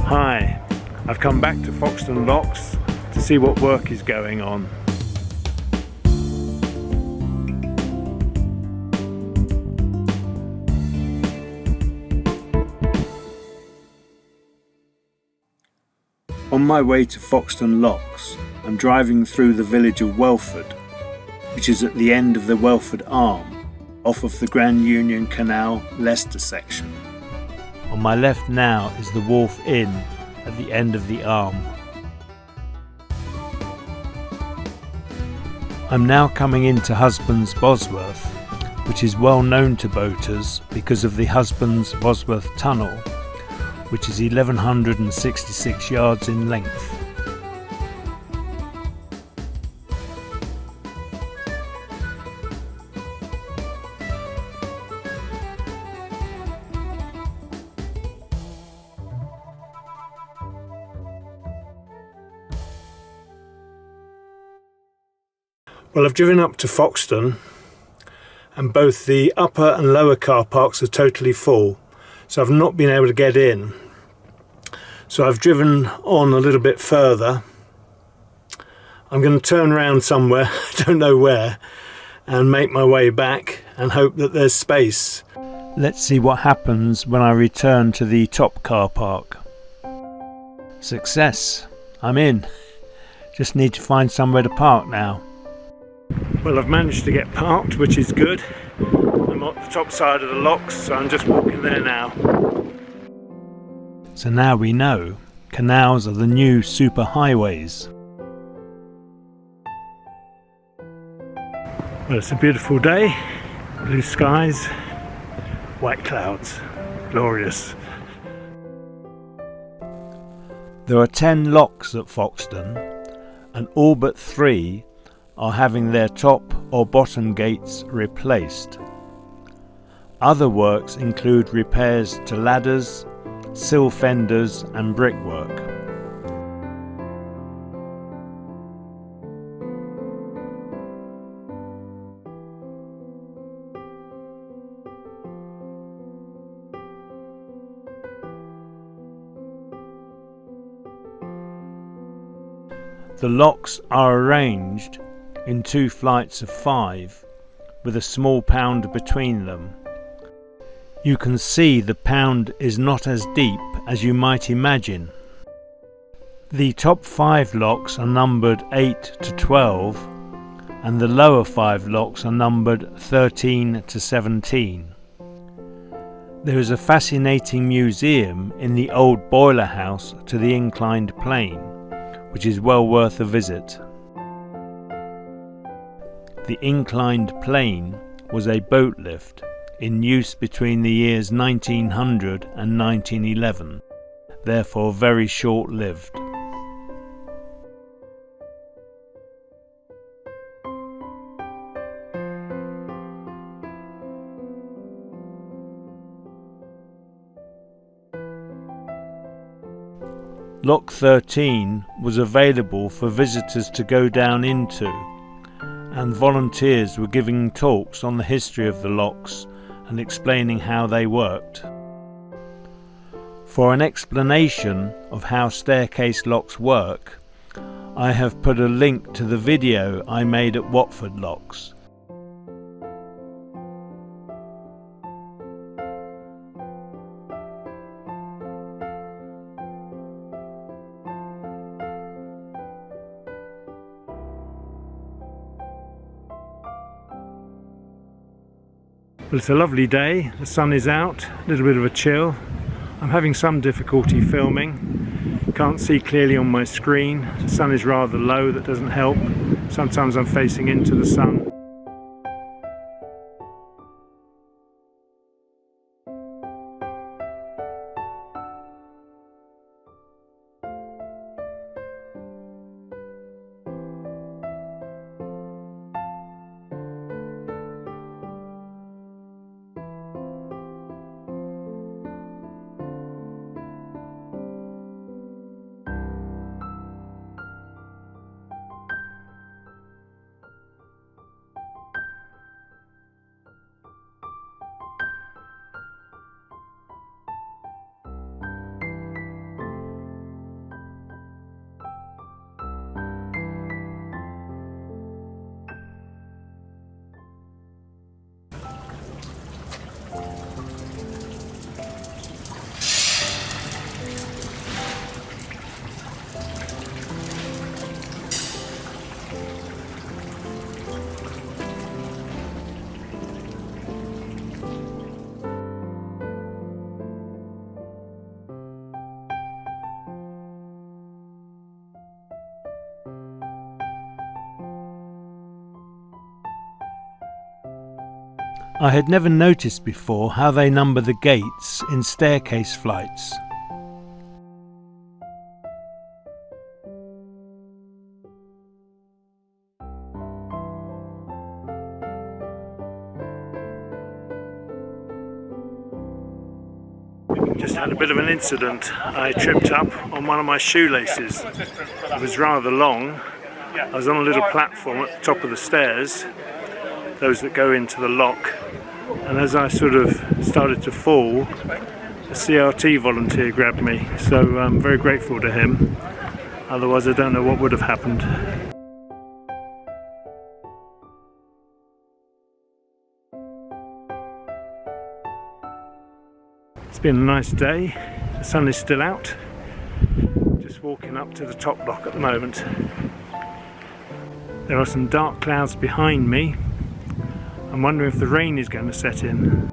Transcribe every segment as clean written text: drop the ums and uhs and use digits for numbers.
Hi, I've come back to Foxton Locks to see what work is going on. On my way to Foxton Locks, I'm driving through the village of Welford, which is at the end of the Welford Arm, off of the Grand Union Canal, Leicester section. On my left now is the Wharf Inn at the end of the arm. I'm now coming into Husbands Bosworth, which is well known to boaters because of the Husbands Bosworth Tunnel, which is 1166 yards in length. Well, I've driven up to Foxton and both the upper and lower car parks are totally full, so I've not been able to get in. So I've driven on a little bit further. I'm going to turn around somewhere, I don't know where, and make my way back and hope that there's space. Let's see what happens when I return to the top car park. Success! I'm in. Just need to find somewhere to park now. Well, I've managed to get parked, which is good. I'm at the top side of the locks, so I'm just walking there now. So now we know, canals are the new super highways. Well, it's a beautiful day, blue skies, white clouds, glorious. There are 10 locks at Foxton, and all but 3 are having their top or bottom gates replaced. Other works include repairs to ladders, sill fenders and brickwork. The locks are arranged in 2 flights of 5 with a small pound between them. You can see the pound is not as deep as you might imagine. The top 5 locks are numbered 8 to 12 and the lower 5 locks are numbered 13 to 17. There is a fascinating museum in the old boiler house to the inclined plane, which is well worth a visit. The inclined plane was a boat lift in use between the years 1900 and 1911, therefore very short-lived. Lock 13 was available for visitors to go down into, and volunteers were giving talks on the history of the locks and explaining how they worked. For an explanation of how staircase locks work, I have put a link to the video I made at Watford Locks. Well, it's a lovely day, the sun is out, a little bit of a chill. I'm having some difficulty filming, can't see clearly on my screen, the sun is rather low, that doesn't help. Sometimes I'm facing into the sun. I had never noticed before how they number the gates in staircase flights. Just had a bit of an incident. I tripped up on one of my shoelaces. It was rather long. I was on a little platform at the top of the stairs, those that go into the lock, and as I sort of started to fall, a CRT volunteer grabbed me, so I'm very grateful to him. Otherwise I don't know what would have happened. It's been a nice day, the sun is still out, just walking up to the top block at the moment. There are some dark clouds behind me. I'm wondering if the rain is going to set in.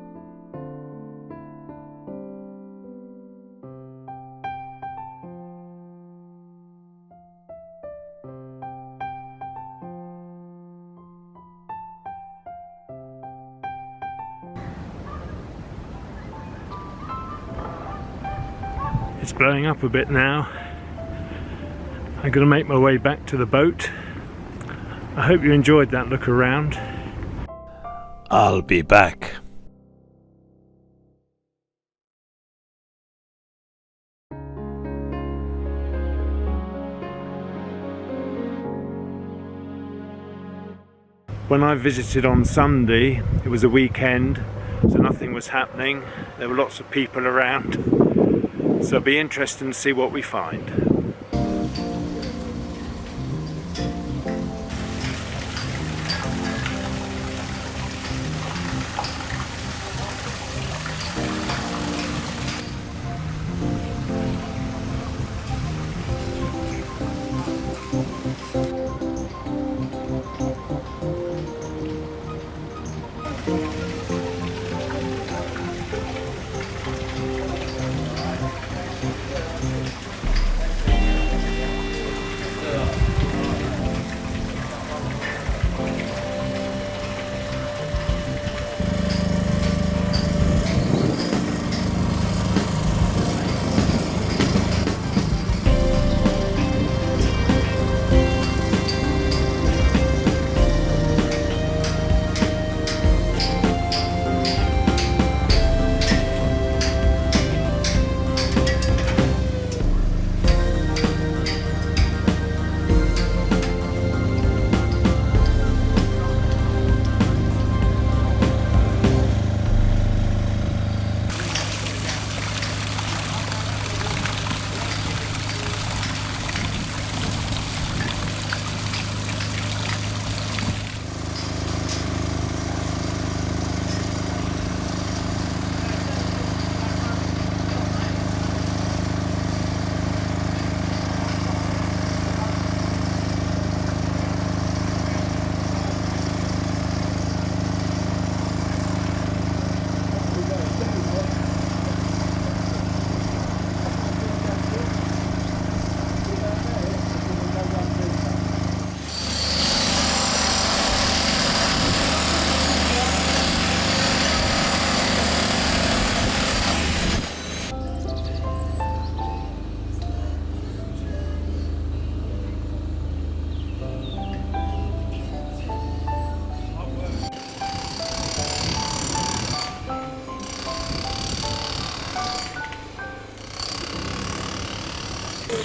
It's blowing up a bit now. I'm going to make my way back to the boat. I hope you enjoyed that look around. I'll be back. When I visited on Sunday, it was a weekend, so nothing was happening. There were lots of people around, so it'll be interesting to see what we find.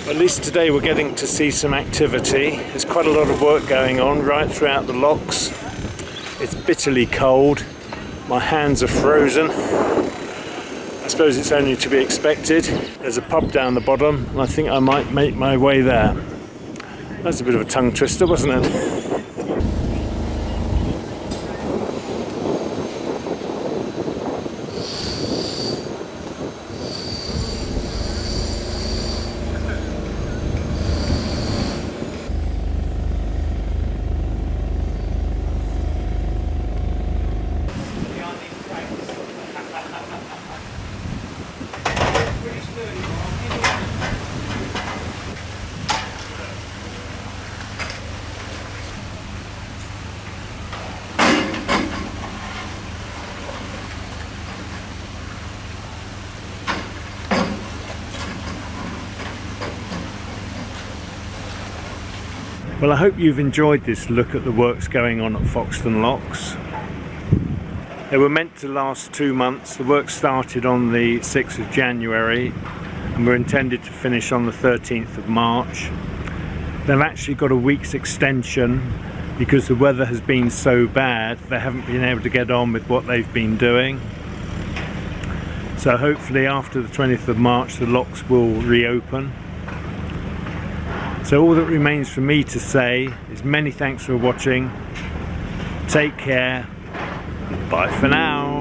At least today we're getting to see some activity. There's quite a lot of work going on right throughout the locks. It's bitterly cold. My hands are frozen. I suppose it's only to be expected. There's a pub down the bottom and I think I might make my way there. That's a bit of a tongue twister, wasn't it? Well, I hope you've enjoyed this look at the works going on at Foxton Locks. They were meant to last 2 months. The work started on the 6th of January and were intended to finish on the 13th of March. They've actually got a week's extension because the weather has been so bad they haven't been able to get on with what they've been doing. So hopefully after the 20th of March the locks will reopen. So all that remains for me to say is many thanks for watching. Take care. Bye for now.